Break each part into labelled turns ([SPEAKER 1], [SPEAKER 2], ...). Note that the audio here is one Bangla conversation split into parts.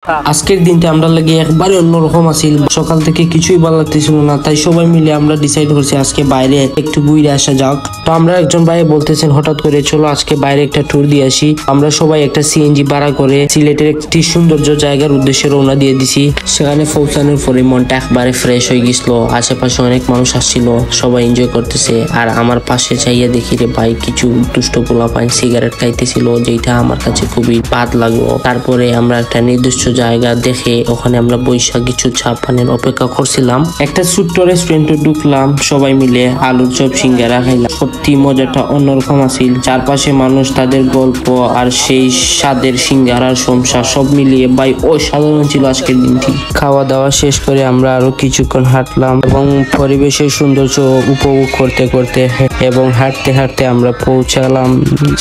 [SPEAKER 1] আজকের দিনটা আমরা লাগে একবারে অন্যরকম আছিল। সকাল থেকে কিছুই ভালো লাগতেছিল না, তাই সবাই মিলে আমরা ডিসাইড করছি আজকে বাইরে একটু ঘুরে আসা যাক। তো আমরা একজন ভাই বলতেছেন হঠাৎ করে চলো আজকে বাইরে একটা ট্যুর দিয়ে আসি। আমরা সবাই একটা সিএনজি ভাড়া করে সিলেটের একটি সৌন্দর্য জায়গার উদ্দেশ্যে রওনা দিয়ে দিছি। সেখানে পৌঁছানোর পরে মনটা একবারে ফ্রেশ হয়ে গেছিল। আশেপাশে অনেক মানুষ আসছিল, সবাই এনজয় করতেছে। আর আমার পাশে চাইয়া দেখি রে ভাই কিছু দুষ্ট পোলাপাইন সিগারেট খাইতেছিল, যেটা আমার কাছে খুবই বাদ লাগলো। তারপরে আমরা একটা নির্দিষ্ট জায়গা দেখে ওখানে আমরা বৈশাখ কিছু চা পানের অপেক্ষা করছিলাম। একটা ছোট্ট রেস্টুরেন্টে ঢুকলাম, সবাই মিলে আলুর চপ সিঙ্গারা খাইলাম। সত্যি মজাটা অন্যরকম আছিল। চারপাশে মানুষ, তাদের গল্প আর সেই স্বাদের সিঙ্গারার সমস্যা সব মিলিয়ে ভাই অসাধারণ ছিল আজকের দিনটি। খাওয়া দাওয়া শেষ করে আমরা আরো কিছুক্ষণ হাঁটলাম এবং পরিবেশের সৌন্দর্য উপভোগ করতে করতে এবং হাঁটতে হাঁটতে আমরা পৌঁছালাম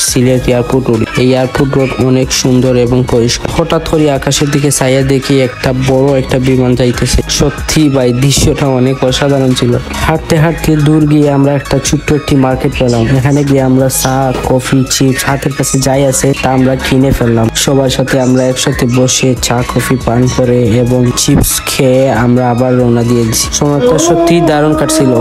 [SPEAKER 1] সিলেট এয়ারপোর্ট রোড। এই এয়ারপোর্ট রোড অনেক সুন্দর এবং পরিষ্কার। হঠাৎ করে আকাশের দিকে ছায়া দেখি একটা বড় একটা বিমান যাইতেছে। সত্যি ভাই দৃশ্যটা অনেক অসাধারণ ছিল। হাঁটতে হাঁটতে দূর গিয়ে আমরা একটা ছোট্ট একটি মার্কেট পেলাম। এখানে গিয়ে আমরা চা, কফি, চিপস হাতের কাছে যাই আছে তা আমরা কিনে ফেললাম। সবার সাথে আমরা একসাথে বসে চা কফি পান করে এবং চিপস খেয়ে আমরা আবার রওনা দিয়ে দিচ্ছি। সময়টা সত্যি দারুণ কাটছিল।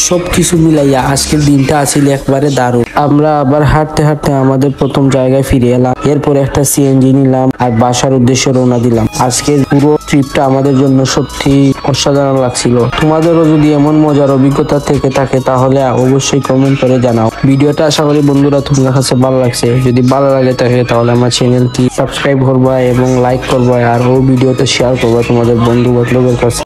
[SPEAKER 1] সবকিছু মিলাইয়া আজকের দিনটা আছিল একবারে দারুণ। আমরা আবার হাঁটতে হাঁটতে আমাদের প্রথম জায়গায় ফিরে এলাম। এরপর একটা সিএনজি নিলাম আর বাসার উদ্দেশ্যে রওনা দিলাম। আজকের পুরো ট্রিপটা আমাদের জন্য সত্যি অসাধারণ লাগছিল। তোমাদেরও যদি এমন মজার অভিজ্ঞতা থেকে থাকে তাহলে অবশ্যই কমেন্ট করে জানাও। ভিডিওটা আশা করি বন্ধুরা তোমাদের কাছে ভালো লাগছে। যদি ভালো লাগে থাকে তাহলে আমার চ্যানেলটি সাবস্ক্রাইব করবা এবং লাইক করবা আর ও ভিডিওতে শেয়ার করবা তোমাদের বন্ধু বান্ধবের কাছে।